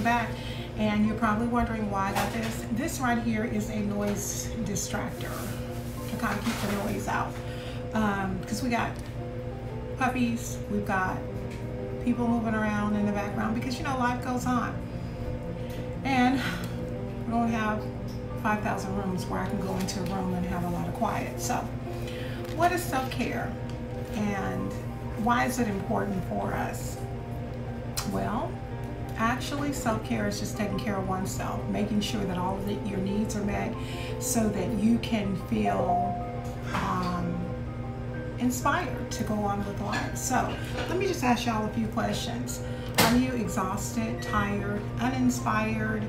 back, and you're probably wondering why I got this. This right here is a noise distractor to kind of keep the noise out. Because we got puppies, we've got people moving around in the background, because you know, life goes on. And we don't have 5,000 rooms where I can go into a room and have a lot of quiet. So what is self-care, and why is it important for us? Well, actually, self-care is just taking care of oneself, making sure that all of your needs are met so that you can feel inspired to go on with life. So let me just ask y'all a few questions. Are you exhausted, tired, uninspired,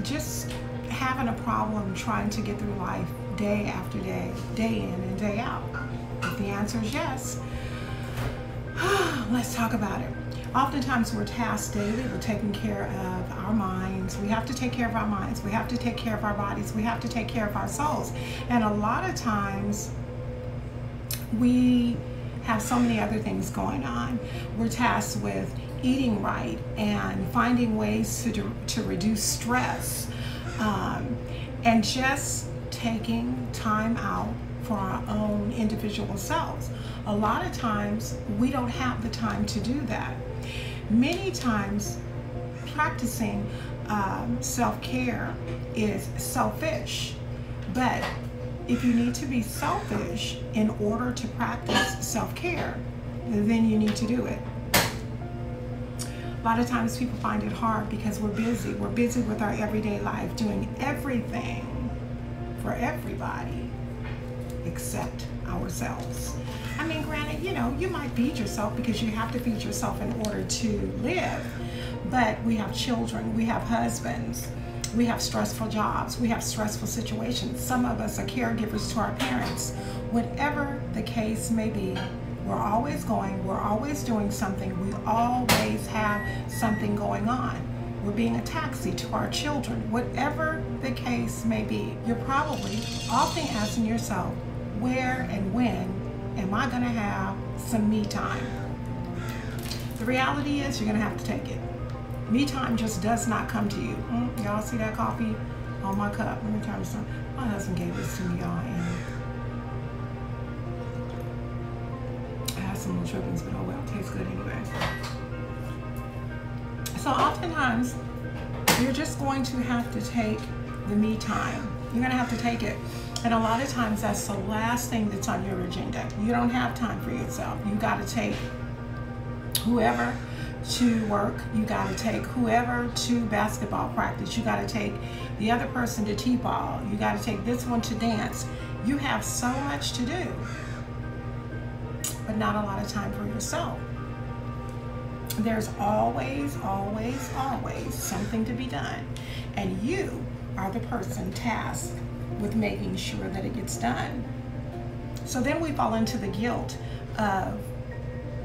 just having a problem trying to get through life day after day, day in and day out? If the answer is yes, let's talk about it. Oftentimes we're tasked daily with taking care of our minds. We have to take care of our minds. We have to take care of our bodies. We have to take care of our souls. And a lot of times we have so many other things going on. We're tasked with eating right and finding ways to reduce stress, and just taking time out for our own individual selves. A lot of times we don't have the time to do that. Many times practicing self-care is selfish, but if you need to be selfish in order to practice self-care, then you need to do it. A lot of times people find it hard because we're busy. We're busy with our everyday life, doing everything for everybody except ourselves. I mean, granted, you know, you might feed yourself because you have to feed yourself in order to live, but we have children, we have husbands, we have stressful jobs, we have stressful situations. Some of us are caregivers to our parents. Whatever the case may be, we're always going, we're always doing something, we always have something going on. We're being a taxi to our children. Whatever the case may be, you're probably often asking yourself, where and when am I gonna have some me time? The reality is you're gonna have to take it. Me time just does not come to you. Y'all see that coffee on my cup? Let me try this on. My husband gave this to me, y'all, and I have some little trippings, but oh well, it tastes good anyway. So oftentimes, you're just going to have to take the me time. You're gonna have to take it. And a lot of times that's the last thing that's on your agenda. You don't have time for yourself. You gotta take whoever to work. You gotta take whoever to basketball practice. You gotta take the other person to t-ball. You gotta take this one to dance. You have so much to do, but not a lot of time for yourself. There's always, always, always something to be done. And you are the person tasked with making sure that it gets done. So then we fall into the guilt of,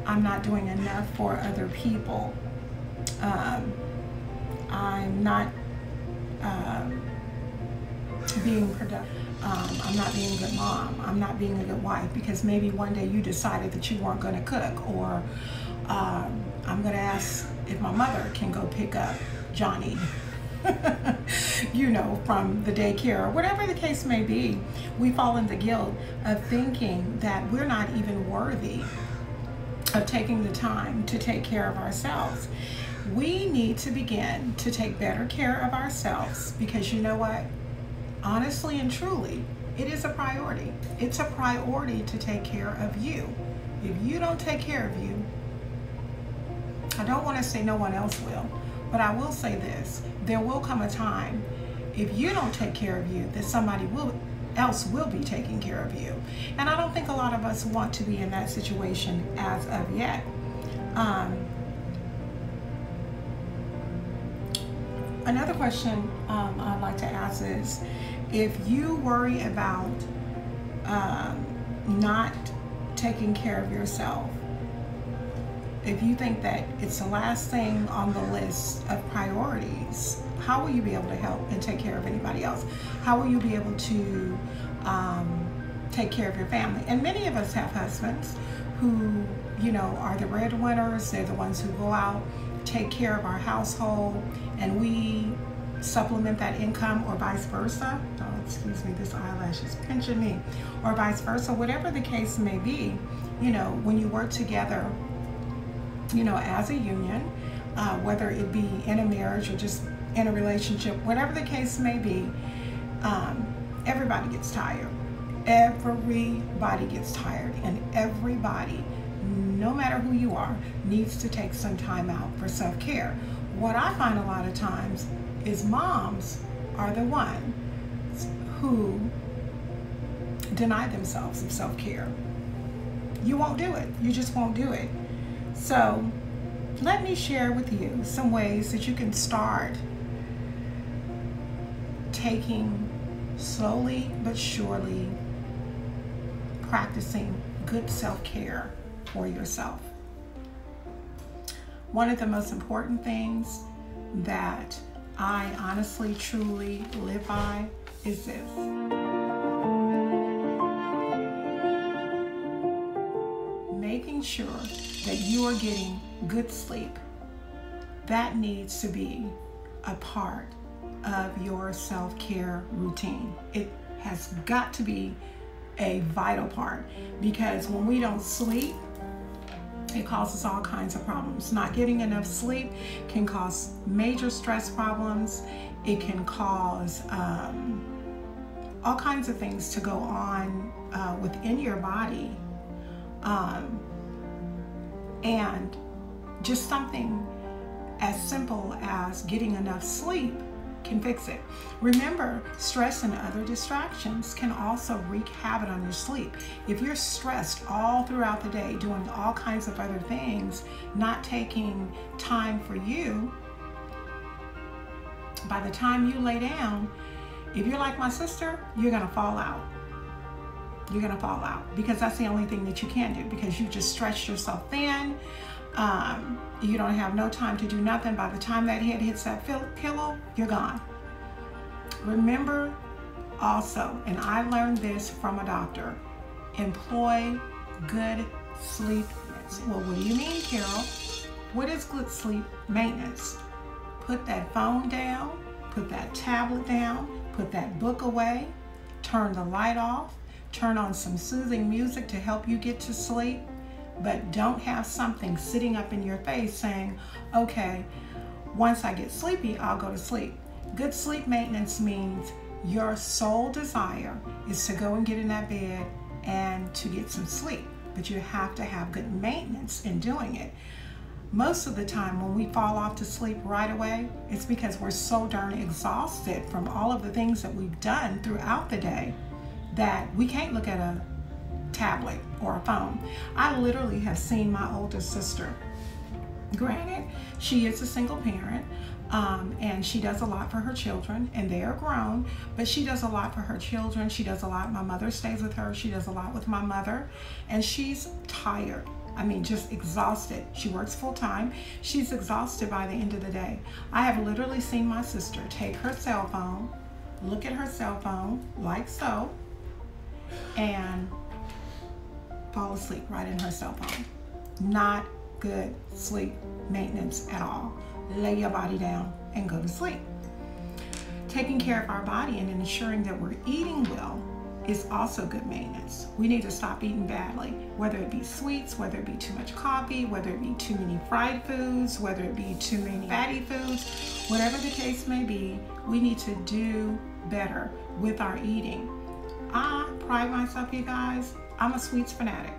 I'm not doing enough for other people. I'm not being productive. I'm not being a good mom. I'm not being a good wife, because maybe one day you decided that you weren't going to cook, or I'm going to ask if my mother can go pick up Johnny, you know, from the daycare, or whatever the case may be. We fall in the guilt of thinking that we're not even worthy of taking the time to take care of ourselves. We need to begin to take better care of ourselves, because you know what? Honestly and truly, it is a priority. It's a priority to take care of you. If you don't take care of you, I don't want to say no one else will, but I will say this: there will come a time, if you don't take care of you, that somebody else will be taking care of you. And I don't think a lot of us want to be in that situation as of yet. Another question I'd like to ask is, if you worry about not taking care of yourself, if you think that it's the last thing on the list of priorities, how will you be able to help and take care of anybody else? How will you be able to take care of your family? And many of us have husbands who, are the breadwinners. They're the ones who go out, take care of our household, and we supplement that income, or vice versa. Oh, excuse me, this eyelash is pinching me. Or vice versa, whatever the case may be. When you work together, as a union, whether it be in a marriage or just in a relationship, whatever the case may be, everybody gets tired. Everybody gets tired, and everybody, no matter who you are, needs to take some time out for self-care. What I find a lot of times is moms are the ones who deny themselves of self-care. You won't do it. You just won't do it. So let me share with you some ways that you can start taking slowly but surely practicing good self-care for yourself. One of the most important things that I honestly, truly live by is this. Making sure that you are getting good sleep. That needs to be a part of your self-care routine. It has got to be a vital part, because when we don't sleep, it causes all kinds of problems. Not getting enough sleep can cause major stress problems. It can cause all kinds of things to go on within your body. And just something as simple as getting enough sleep can fix it. Remember, stress and other distractions can also wreak havoc on your sleep. If you're stressed all throughout the day, doing all kinds of other things, not taking time for you, by the time you lay down, if you're like my sister, you're gonna fall out. You're gonna fall out, because that's the only thing that you can do, because you just stretched yourself thin. You don't have no time to do nothing. By the time that head hits that pillow, you're gone. Remember also, and I learned this from a doctor, employ good sleep maintenance. Well, what do you mean, Carol? What is good sleep maintenance? Put that phone down, put that tablet down, put that book away, turn the light off, turn on some soothing music to help you get to sleep. But don't have something sitting up in your face saying, okay, once I get sleepy, I'll go to sleep. Good sleep maintenance means your sole desire is to go and get in that bed and to get some sleep. But you have to have good maintenance in doing it. Most of the time when we fall off to sleep right away, it's because we're so darn exhausted from all of the things that we've done throughout the day that we can't look at a tablet or a phone. I literally have seen my oldest sister. Granted, she is a single parent, and she does a lot for her children, and they are grown, but she does a lot for her children. She does a lot. My mother stays with her. She does a lot with my mother, and she's tired. I mean, just exhausted. She works full time. She's exhausted by the end of the day. I have literally seen my sister take her cell phone, look at her cell phone like so, and fall asleep right in her cell phone. Not good sleep maintenance at all. Lay your body down and go to sleep. Taking care of our body and ensuring that we're eating well is also good maintenance. We need to stop eating badly, whether it be sweets, whether it be too much coffee, whether it be too many fried foods, whether it be too many fatty foods, whatever the case may be, we need to do better with our eating. I pride myself, you guys, I'm a sweets fanatic.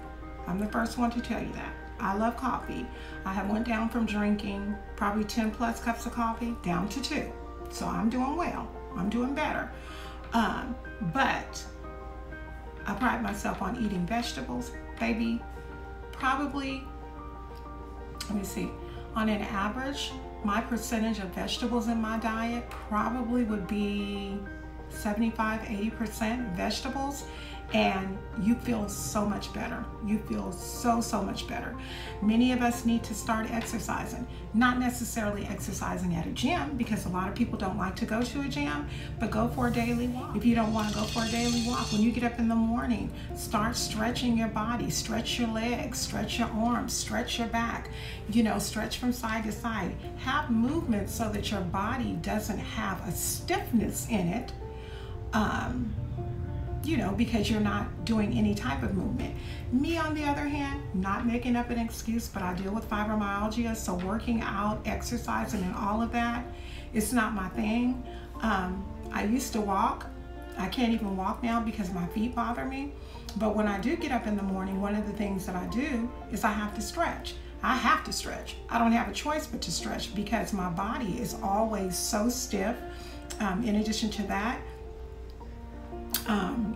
I'm the first one to tell you that. I love coffee. I have went down from drinking probably 10 plus cups of coffee down to 2. So I'm doing well. I'm doing better. But I pride myself on eating vegetables. Baby, probably, let me see, on an average, my percentage of vegetables in my diet probably would be 75-80% vegetables, and you feel so much better. You feel so much better. Many of us need to start exercising, not necessarily exercising at a gym, because a lot of people don't like to go to a gym, but go for a daily walk. If you don't want to go for a daily walk, when you get up in the morning, start stretching your body, stretch your legs, stretch your arms, stretch your back, you know, stretch from side to side. Have movement so that your body doesn't have a stiffness in it, you know, because you're not doing any type of movement. Me, on the other hand, not making up an excuse, but I deal with fibromyalgia, so working out, exercising, and all of that, it's not my thing. I used to walk. I can't even walk now because my feet bother me. But when I do get up in the morning, one of the things that I do is I have to stretch. I have to stretch. I don't have a choice but to stretch because my body is always so stiff. In addition to that,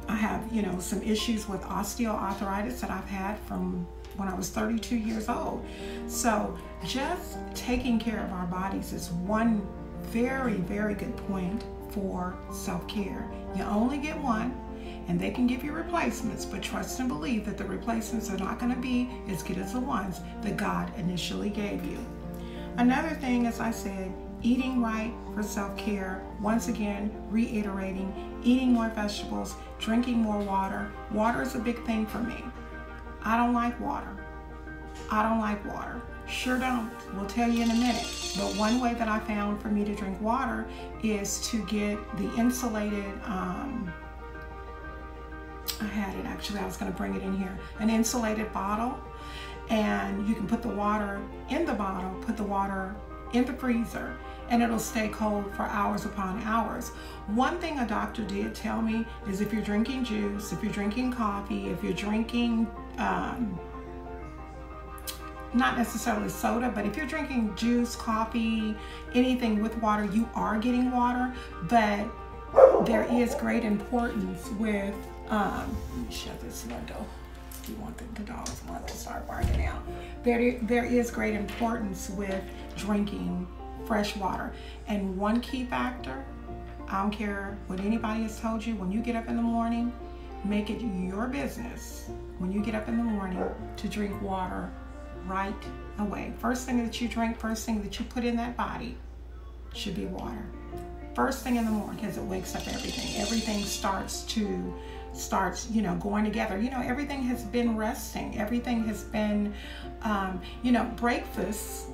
I have, you know, some issues with osteoarthritis that I've had from when I was 32 years old. So just taking care of our bodies is one very good point for self-care. You only get one, and they can give you replacements, but trust and believe that the replacements are not going to be as good as the ones that God initially gave you. Another thing, as I said, eating right for self-care. Once again, reiterating, eating more vegetables, drinking more water. Water is a big thing for me. I don't like water. I don't like water. Sure don't. We'll tell you in a minute. But one way that I found for me to drink water is to get the insulated, I had it actually, I was going to bring it in here, an insulated bottle, and you can put the water in the bottle, put the water in the freezer, and it'll stay cold for hours upon hours. One thing a doctor did tell me is if you're drinking juice, if you're drinking coffee, if you're drinking, not necessarily soda, but if you're drinking juice, coffee, anything with water, you are getting water, but there is great importance with, let me shut this window. You want the dogs want to start barking out. There is great importance with drinking fresh water. And one key factor, I don't care what anybody has told you, when you get up in the morning, make it your business when you get up in the morning to drink water right away. First thing that you drink, first thing that you put in that body should be water. First thing in the morning, because it wakes up everything. Everything starts, you know, going together. You know, everything has been resting. Everything has been, you know, breakfast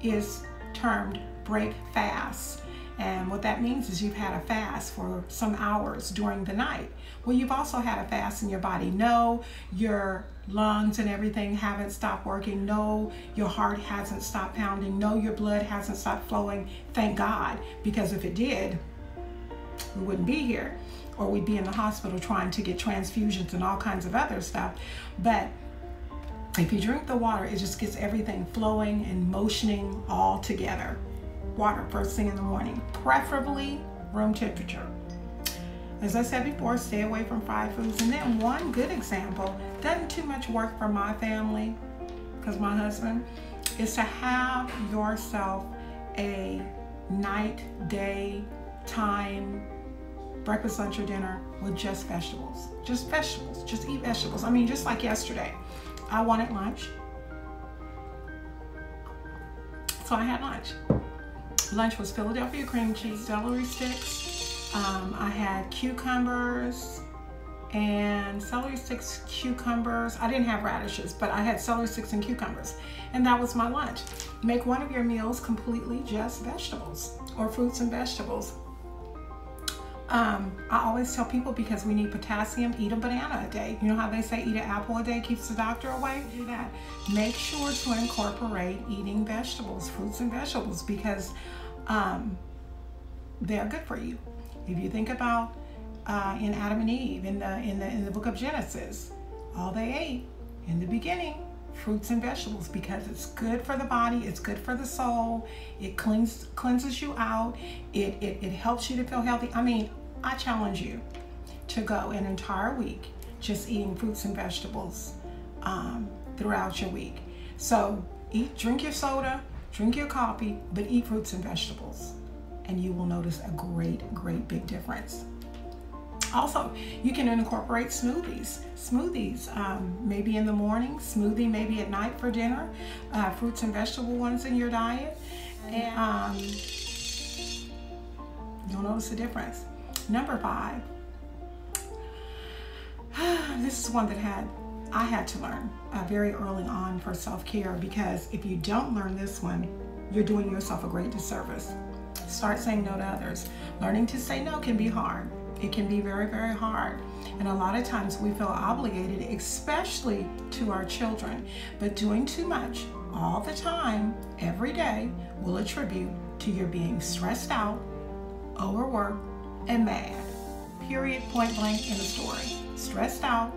is termed break fast. And what that means is you've had a fast for some hours during the night. Well, you've also had a fast in your body. No, your lungs and everything haven't stopped working. No, your heart hasn't stopped pounding. No, your blood hasn't stopped flowing. Thank God, because if it did, we wouldn't be here, or we'd be in the hospital trying to get transfusions and all kinds of other stuff. But if you drink the water, it just gets everything flowing and motioning all together. Water first thing in the morning, preferably room temperature. As I said before, stay away from fried foods. And then one good example, doesn't too much work for my family, because my husband, is to have yourself a night, day, time, breakfast, lunch, or dinner with just vegetables. Just vegetables, just eat vegetables. I mean, just like yesterday, I wanted lunch, so I had lunch. Lunch was Philadelphia cream cheese, celery sticks. I had cucumbers and celery sticks, cucumbers. I didn't have radishes, but I had celery sticks and cucumbers. And that was my lunch. Make one of your meals completely just vegetables or fruits and vegetables. I always tell people, because we need potassium, eat a banana a day. You know how they say eat an apple a day keeps the doctor away? Do that. Make sure to incorporate eating vegetables, fruits and vegetables, because they're good for you. If you think about in Adam and Eve, in the book of Genesis, all they ate in the beginning, fruits and vegetables, because it's good for the body, it's good for the soul, it cleanses you out, it helps you to feel healthy. I mean, I challenge you to go an entire week just eating fruits and vegetables throughout your week. So drink your soda, drink your coffee, but eat fruits and vegetables, and you will notice a great big difference. Also, you can incorporate smoothies. Smoothies, maybe in the morning, smoothie maybe at night for dinner, fruits and vegetable ones in your diet, and you'll notice the difference. Number 5, this is one that I had to learn very early on for self-care, because if you don't learn this one, you're doing yourself a great disservice. Start saying no to others. Learning to say no can be hard. It can be very, very hard. And a lot of times we feel obligated, especially to our children. But doing too much all the time, every day, will attribute to your being stressed out, overworked, and mad. Period, point blank in the story. Stressed out,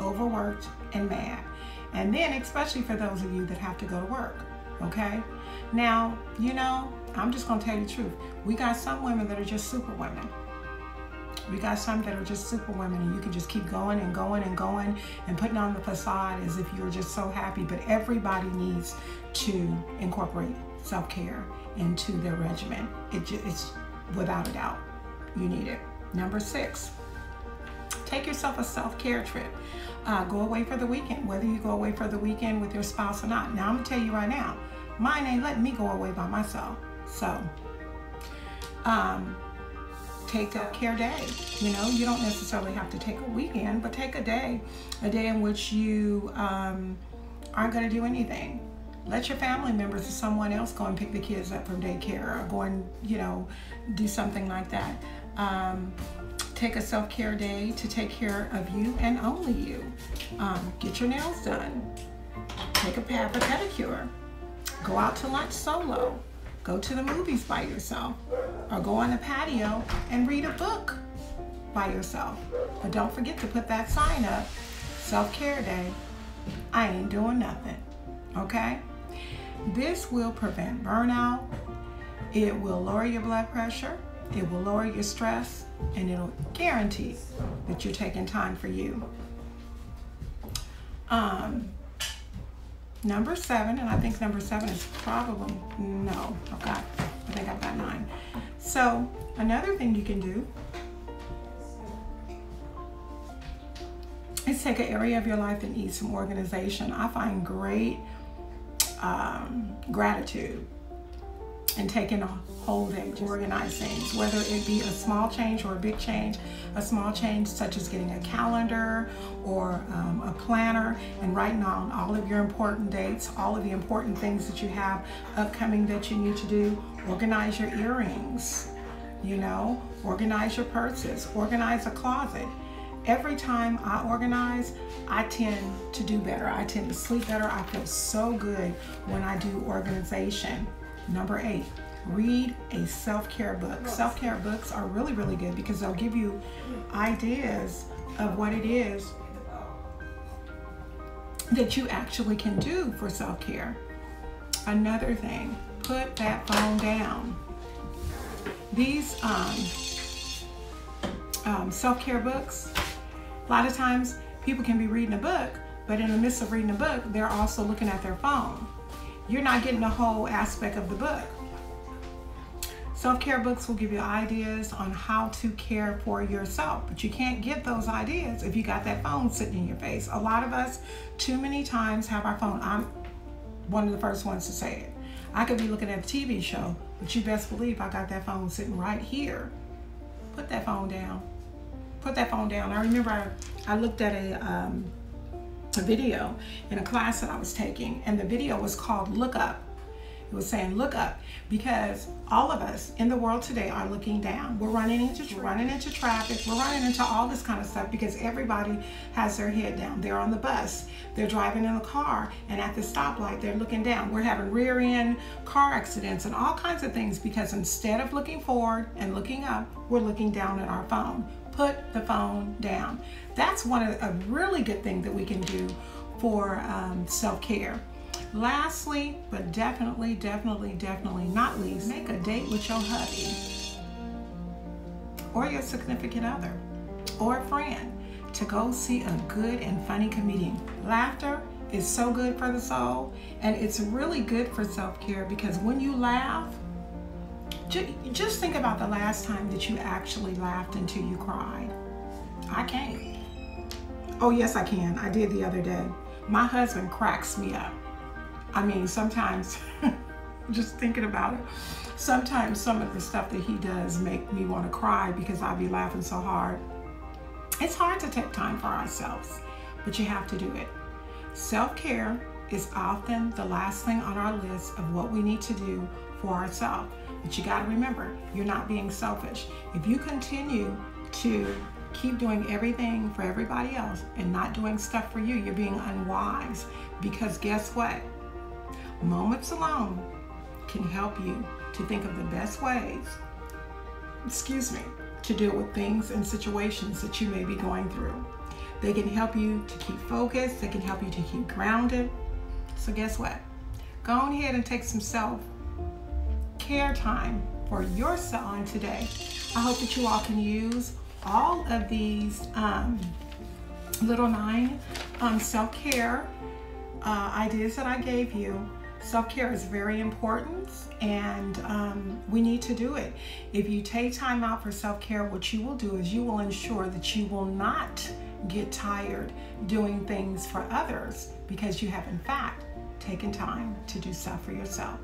overworked, and mad. And then, especially for those of you that have to go to work, okay? Now, you know, I'm just gonna tell you the truth. We got some women that are just super women. We got some that are just super women, and you can just keep going and going and going and putting on the facade as if you're just so happy. But everybody needs to incorporate self-care into their regimen. It's without a doubt, you need it. Number 6, take yourself a self-care trip. Go away for the weekend, whether you go away for the weekend with your spouse or not. Now, I'm gonna tell you right now, mine ain't letting me go away by myself. So, take a care day. You know, you don't necessarily have to take a weekend, but take a day in which you aren't gonna do anything. Let your family members or someone else go and pick the kids up from daycare, or go and, you know, do something like that. Take a self-care day to take care of you and only you. Get your nails done. Take a pedicure. Go out to lunch solo. Go to the movies by yourself. Or go on the patio and read a book by yourself. But don't forget to put that sign up, self-care day. I ain't doing nothing, okay? This will prevent burnout. It will lower your blood pressure. It will lower your stress, and it'll guarantee that you're taking time for you. Number 7, and I think number 7 is probably, no, I think I've got 9. So another thing you can do is take an area of your life that needs some organization. I find great gratitude in taking a whole day to organize things, whether it be a small change or a big change. A small change such as getting a calendar or a planner and writing on all of your important dates, all of the important things that you have upcoming that you need to do. Organize your earrings, you know, organize your purses, organize a closet. Every time I organize, I tend to do better. I tend to sleep better. I feel so good when I do organization. Number 8, read a self-care book. Self-care books are really, really good because they'll give you ideas of what it is that you actually can do for self-care. Another thing, put that phone down. These self-care books, a lot of times people can be reading a book, but in the midst of reading a book, they're also looking at their phone. You're not getting the whole aspect of the book. Self-care books will give you ideas on how to care for yourself, but you can't get those ideas if you got that phone sitting in your face. A lot of us, too many times, have our phone. I'm one of the first ones to say it. I could be looking at a TV show, but you best believe I got that phone sitting right here. Put that phone down. Put that phone down. I remember I looked at a video in a class that I was taking, and the video was called Look Up. It was saying look up, because all of us in the world today are looking down. We're running into traffic. We're running into all this kind of stuff because everybody has their head down. They're on the bus. They're driving in a car, and at the stoplight, they're looking down. We're having rear end car accidents and all kinds of things because instead of looking forward and looking up, we're looking down at our phone. Put the phone down. That's a really good thing that we can do for self-care. Lastly, but definitely not least, make a date with your hubby or your significant other or a friend to go see a good and funny comedian. Laughter is so good for the soul, and it's really good for self-care because when you laugh, Just think about the last time that you actually laughed until you cried. I can't. Oh yes, I can. I did the other day. My husband cracks me up. I mean, sometimes, just thinking about it, sometimes some of the stuff that he does make me want to cry because I'll be laughing so hard. It's hard to take time for ourselves, but you have to do it. Self-care is often the last thing on our list of what we need to do for ourselves. But you got to remember, you're not being selfish. If you continue to keep doing everything for everybody else and not doing stuff for you, you're being unwise. Because guess what? Moments alone can help you to think of the best ways, to deal with things and situations that you may be going through. They can help you to keep focused. They can help you to keep grounded. So guess what? Go on ahead and take some self-care time for yourself on today. I hope that you all can use all of these little 9 self-care ideas that I gave you. Self-care is very important, and we need to do it. If you take time out for self-care, what you will do is you will ensure that you will not get tired doing things for others because you have in fact taken time to do stuff for yourself.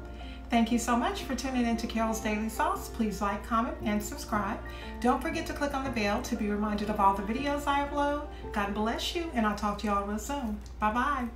Thank you so much for tuning in to Carol's Daily Sauce. Please like, comment, and subscribe. Don't forget to click on the bell to be reminded of all the videos I upload. God bless you, and I'll talk to you all real soon. Bye-bye.